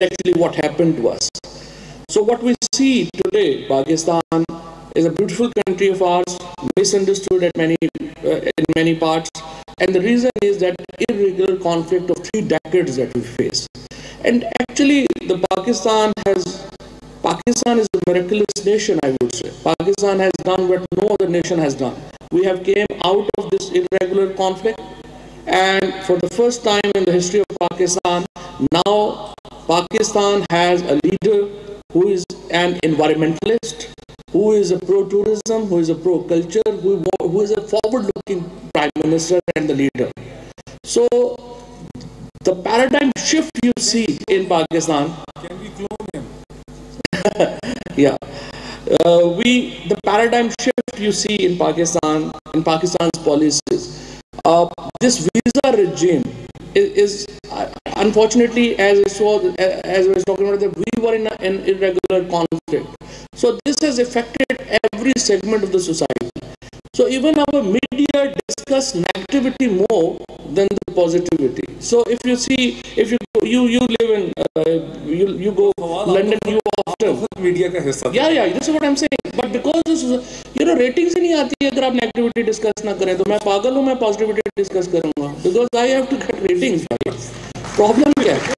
actually what happened to us. So what we see today, Pakistan is a beautiful country of ours, misunderstood at in many parts, and the reason is that irregular conflict of 3 decades that we face. And actually, Pakistan is a miraculous nation, I would say. Pakistan has done what no other nation has done. We have came out of this irregular conflict, and for the first time in the history of Pakistan, now Pakistan has a leader who is an environmentalist, who is a pro-tourism, who is a pro-culture, who is a forward-looking prime minister and the leader. So the paradigm shift you see in Pakistan. Can we clone him? Yeah. The paradigm shift you see in Pakistan's policies. This visa regime is unfortunately, as I was talking about, that we were in an irregular conflict. So this has affected every segment of the society. So even our media discuss negativity more than the positivity. So if you see, if you live in, you go London, you often media का हिस्सा. Yeah, this is what I'm saying. But because this is, ratings ही नहीं आती है अगर आप negativity discuss ना करें, तो मैं पागल हूँ, मैं positivity discuss करूँगा. Because I have to get ratings, भाई. Problem क्या है?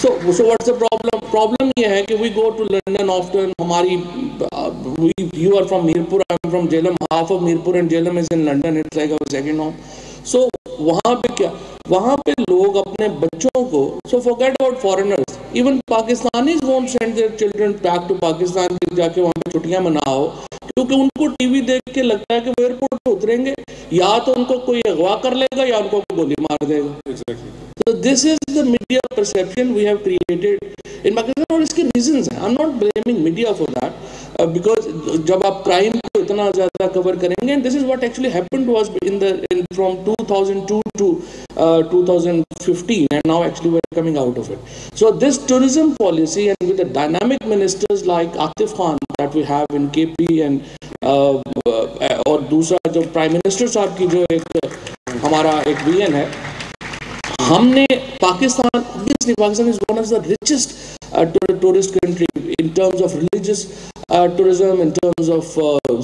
So what's the problem? Problem ये है कि we go to London often. You are from Mirpur, I'm from Jhelum. Half of Mirpur and Jhelum is in London. It's like our second home. So वहाँ पे क्या? वहाँ पे लोग अपने बच्चों को, so forget about foreigners. Even Pakistanis won't send their children back to Pakistan कि जाके वहाँ पे छुट्टियाँ मनाओ, क्योंकि उनको टीवी देख के लगता है कि वो एयरपोर्ट पे उतरेंगे, या तो उनको कोई अगवा कर लेगा या उनको गोली मार देगा. Exactly. So this is the media perception we have created in Pakistan, और इसके reasons हैं. I'm not blaming media for that, because जब आप crime को इतना ज़्यादा cover करेंगे, and this is what actually happened to us from 2002 to 2015, and now actually we're coming out of it. So this tourism policy, and with the dynamic ministers like Atif Khan that we have in KP, and और दूसरा जो Prime Minister साहब की जो एक हमारा एक vision है, हमने Pakistan is one of the richest tourist country in terms of religious tourism, in terms of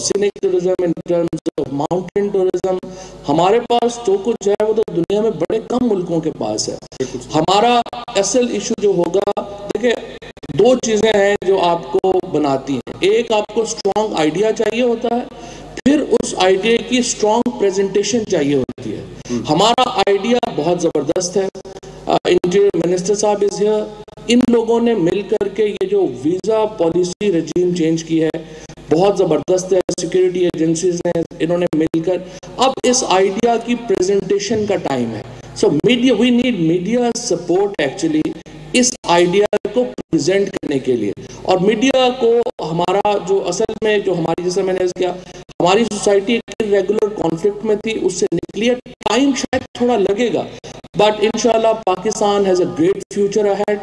scenic tourism, in terms of mountain tourism. हमारे पास जो कुछ है वो तो दुनिया में बड़े कम मुल्कों के पास है. हमारा असल इशू जो होगा, देखिए 2 चीजें हैं जो आपको बनाती हैं. एक, आपको स्ट्रॉन्ग आइडिया चाहिए होता है, फिर उस आइडिया की स्ट्रॉन्ग प्रेजेंटेशन चाहिए होती है. हमारा आइडिया बहुत ज़बरदस्त है. इंटीरियर मिनिस्टर साहब इज हियर. इन लोगों ने मिलकर के ये जो वीज़ा पॉलिसी रजीम चेंज की है बहुत ज़बरदस्त है. सिक्योरिटी एजेंसीज ने इन्होंने मिलकर, अब इस आइडिया की प्रेजेंटेशन का टाइम है. So media, we need media support actually इस आइडिया को प्रेजेंट करने के लिए. और मीडिया को हमारा जो असल में जो हमारी, जैसे मैंने किया, हमारी सोसाइटी एक रेगुलर कॉन्फ्लिक्ट में थी, उससे निकली. टाइम शायद थोड़ा लगेगा, बट इंशाल्लाह Pakistan has a great future ahead.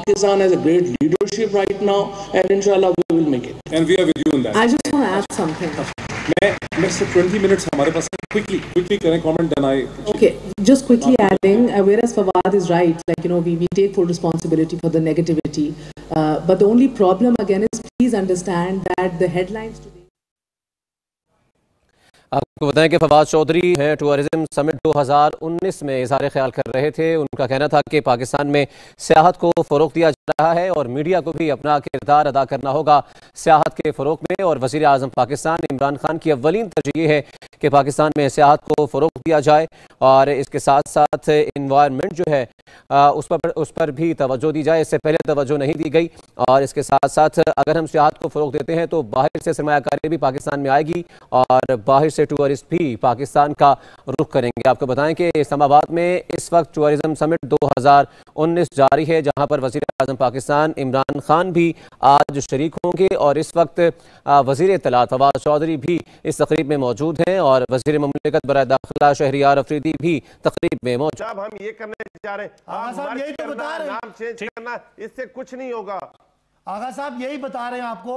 Pakistan has a great leadership right now, and inshallah we will make it. And we are with you in that. I just want to add something. Next 20 minutes हमारे पास है. Quickly can I comment, then I. Okay, just quickly adding, whereas Fawad is right, like we take full responsibility for the negativity, but the only problem again is, please understand that the headlines today. आपको बताएं कि फवाद चौधरी हैं tourism summit 2019 में इज़हार ख्याल कर रहे थे. उनका कहना था कि पाकिस्तान में सियाहत को फ़रोग़ दिया जा रहा है और मीडिया को भी अपना किरदार अदा करना होगा सियाहत के फ़रोग़ में. और वज़ीर आज़म पाकिस्तान इमरान खान की अव्वलीन तरजीह ये है कि पाकिस्तान में सियाहत को फ़रोग़ दिया जाए, और इसके साथ साथ इन्वायरमेंट जो है उस पर भी तवज्जो दी जाए. इससे पहले तवज्जो नहीं दी गई. और इसके साथ साथ अगर हम सियाहत को फ़रोग़ देते हैं तो बाहर से सरमायाकारी भी पाकिस्तान में आएगी और बाहर से टूरिस्ट भी पाकिस्तान का रुख करेंगे. आपको बताएं कि इस्लामाबाद में इस वक्त टूरिज्म समिट 2019 जारी है, जहां पर वज़ीर आज़म पाकिस्तान इमरान खान भी आज शरीक होंगे. और इस वक्त वज़ीर इत्तलात फवाद चौधरी भी इस तकरीब में मौजूद हैं और वज़ीर मुमलिकत बराए दाखिला शहरियार अफरीदी भी तकरीब में मौजूद. साहब हम ये करने जा रहे हैं, यही तो बता रहे हैं, नाम चेंज करना, इससे कुछ नहीं होगा. आगा साहब यही बता रहे हैं आपको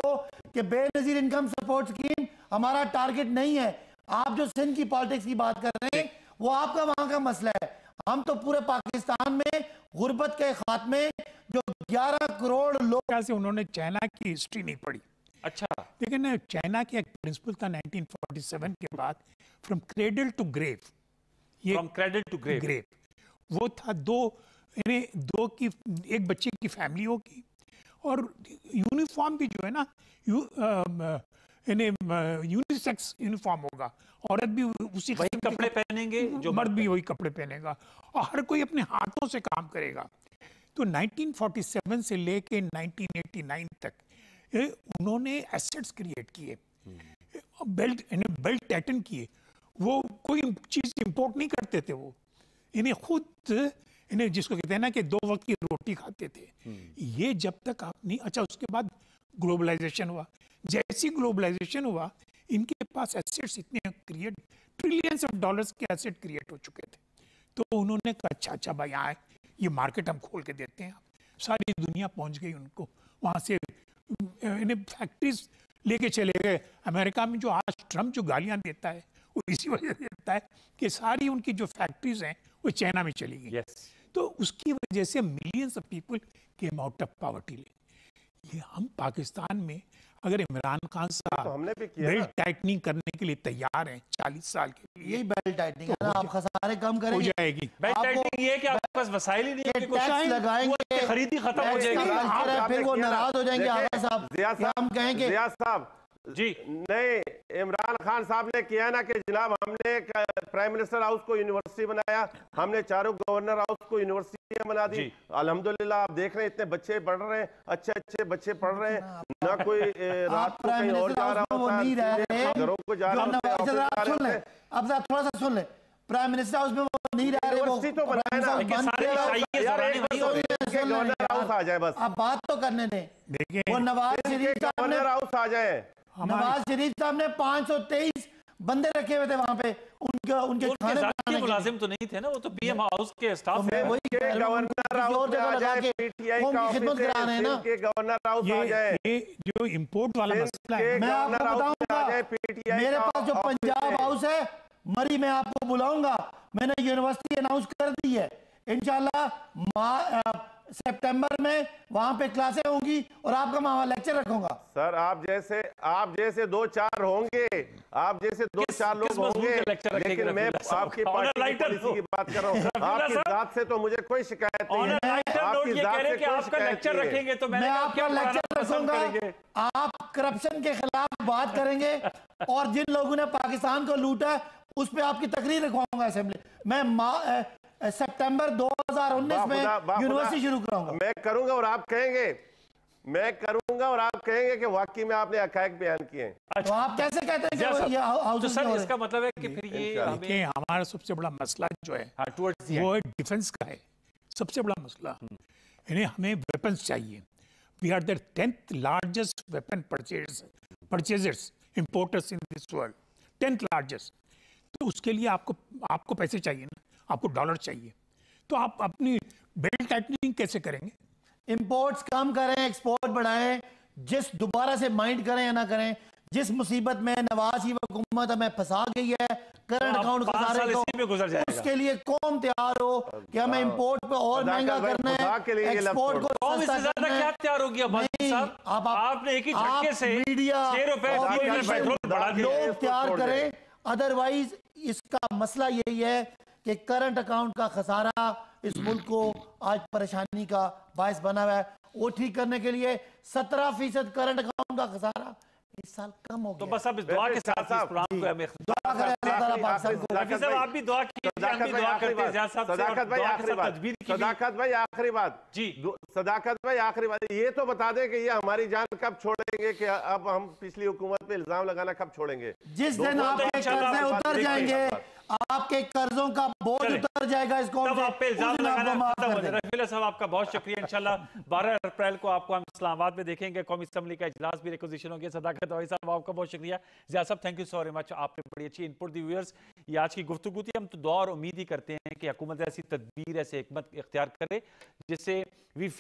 कि बेनजीर इनकम सपोर्ट स्कीम हमारा टारगेट नहीं है. आप जो सिंध की पॉलिटिक्स की बात कर रहे हैं वो आपका वहां का मसला है. हम तो पूरे पाकिस्तान में गुर्बत के खात्मे जो 11 करोड़ लोग से उन्होंने चाइना की हिस्ट्री नहीं पढ़ी। अच्छा, लेकिन चाइना की एक प्रिंसिपल था 1947 के बाद, फ्रॉम क्रेडल टू ग्रेव, ये फ्रॉम क्रेडल टू ग्रेव, वो था दो की एक बच्चे की फैमिली होगी, और यूनिफॉर्म भी जो है ना यूनिसेक्स यूनिफॉर्म होगा, औरत भी उसी वही कपड़े पहनेंगे जो मर्द भी वही कपड़े पहनेगा, और हर कोई अपने हाथों से काम करेगा। तो 1947 से लेके 1989 तक उन्होंने एसेट्स क्रिएट किए, बेल्ट टाइटन किए, वो कोई चीज इंपोर्ट नहीं करते थे, वो इन्हें खुद इन्हें जिसको कहते हैं ना कि 2 वक्त की रोटी खाते थे। ये जब तक आप नहीं, अच्छा उसके बाद ग्लोबलाइजेशन हुआ, जैसी ग्लोबलाइजेशन हुआ इनके पास एसेट्स इतने क्रिएट, ट्रिलियंस ऑफ डॉलर्स के एसेट क्रिएट हो चुके थे। तो उन्होंने कहा अच्छा भाई यहाँ ये मार्केट हम खोल के देते हैं। सारी दुनिया पहुंच गई उनको, वहां से इन्हें फैक्ट्रीज लेके चले गए। अमेरिका में जो आज ट्रम्प जो गालियां देता है वो इसी वजह से देता है कि सारी उनकी जो फैक्ट्रीज हैं वो चाइना में चली गई। तो उसकी वजह से millions of people came out of poverty. ये हम पाकिस्तान में अगर इमरान खान साहब तो हमने भी किया बेल्ट टाइटनिंग करने के लिए तैयार हैं 40 साल के लिए, यही बेल्ट टाइटनिंग है ना, आप खसारे कम हो करेंगे, जाएगी। बेल्ट टाइटनिंग ये है कि आपके पास वसाइल ही नहीं है, टैक्स लगाएंगे, खरीदी खत्म हो जाएगी, फिर वो नाराज हो जाएंगे। आगा साहब जिया हम कहेंगे जिया साहब जी नहीं, इमरान खान साहब ने किया ना कि जनाब हमने प्राइम मिनिस्टर हाउस को यूनिवर्सिटी बनाया, हमने चारों गवर्नर हाउस को यूनिवर्सिटी बना दी। अल्हम्दुलिल्लाह आप देख रहे हैं इतने बच्चे पढ़ रहे हैं, अच्छे बच्चे पढ़ रहे हैं, ना कोई रात को कहीं और जा रहा होता है, घरों को जा रहा है। अब थोड़ा सा सुन ले, प्राइम मिनिस्टर हाउस में वो नहीं रह रहे, यूनिवर्सिटी तो बनाया गवर्नर हाउस आ जाए बस, आप बात तो करने दें। वो नवाज शरीफ गवर्नर हाउस आ जाए, नवाज शरीफ साहब ने 523 बंदे रखे हुए थे वहां पे, उनके खाने मुलाजिम तो नहीं थे ना, वो तो पीएम हाउस के स्टाफ है। वही गवर्नर हाउस आ जाए, पीटीआई का खिदमत करा रहे हैं ना, के गवर्नर हाउस आ जाए। ये जो इंपोर्ट वाला मसला है, मैं आपको बताऊंगा, मेरे पास जो पंजाब हाउस है मरी, मैं आपको बुलाऊंगा, मैंने यूनिवर्सिटी अनाउंस कर दी है, इंशाल्लाह सितंबर में वहां पे क्लासें होंगी और आपका वहां लेक्चर रखूंगा। सर आप जैसे 2-4 होंगे, आप जैसे 2-4 लोग होंगे, लेकिन मैं आपकी पार्टी पॉलिसी की बात कर रहा हूँ, आपकी जात से तो मुझे कोई शिकायत नहीं है। आपकी जात से कोई शिकायत नहीं है। तो मैं आपका लेक्चर रखूंगा, आप करप्शन के खिलाफ बात करेंगे और जिन लोगों ने पाकिस्तान को लूटा उस पर आपकी तकरीर रखवाऊंगा असेंबली। मैं सितंबर 2019 में यूनिवर्सिटी शुरू कराऊंगा। मैं करूंगा और आप कहेंगे, मैं करूंगा और आप कहेंगे कि वाकई में आपने हकायक बयान किए हैं। तो आप कैसे कहते हैं कि ये हाउस, तो सर इसका मतलब है कि फिर ये देखिए हमारा सबसे बड़ा मसला जो है वो डिफेंस का है, सबसे बड़ा मसला। यानी हमें वेपन्स चाहिए। We are the 10th largest weapon purchasers importers in this world, 10th largest. तो उसके लिए आपको पैसे चाहिए ना, आपको डॉलर चाहिए, तो आप अपनी बेल्ट टाइटनिंग कैसे करेंगे? इंपोर्ट्स कम करें, एक्सपोर्ट बढ़ाएं, जिस दोबारा से माइंड करें या ना करें, जिस मुसीबत में नवाज की हुकूमत हमें फंसा गई है करंट अकाउंट खसारे को, उसके लिए कौम तैयार हो कि हमें इंपोर्ट पे और महंगा करना है, एक्सपोर्ट को ज्यादा क्या तैयार हो गया? आपने एक ही झटके से मीडिया लोग तैयार करें, अदरवाइज इसका मसला यही है कि करंट अकाउंट का खसारा इस मुल्क को आज परेशानी का बायस बना हुआ है। वो ठीक करने के लिए 17% करंट अकाउंट का खसारा इस साल कम हो गया। तो बस अब इस दुआ के साथ इस प्रोग्राम को हमें दुआ करें, अल्लाह ताला पाकिस्तान को। हाफिज साहब आप भी दुआ कीजिए, हम भी दुआ करते हैं ज़िया साहब से, सदाकत भाई आखिरी बात, सदाकत भाई आखिरी बात जी, सदाकत भाई आखिरी बात, ये तो बता दें कि ये हमारी जान कब छोड़ेंगे, कि अब हम पिछली हुकूमत पे इल्जाम लगाना कब छोड़ेंगे? जिस दिन आपके कर्जे उतर जाएंगे, आपके कर्जों का बोझ उतर जाएगा, इसको आप पे इल्जाम लगाना खत्म हो जाएगा। रफीला साहब आपका बहुत शुक्रिया। इंशाल्लाह 12 अप्रैल को आपको हम इस्लामाबाद में देखेंगे, कौमी असेंबली का इजलास भी रिक्वेजिशन हो गया। सदाकत भाई साहब आपका बहुत शुक्रिया। ज़िया साहब thank you so very much, आपने बड़ी अच्छी इनपुट दी। व्यूअर्स ये आज की गुफ्तगू थी। हम तो दुआ और उम्मीद ही करते हैं कि हुकूमत ऐसी तदबीर, ऐसे हिकमत इख्तियार करे जिससे वी फील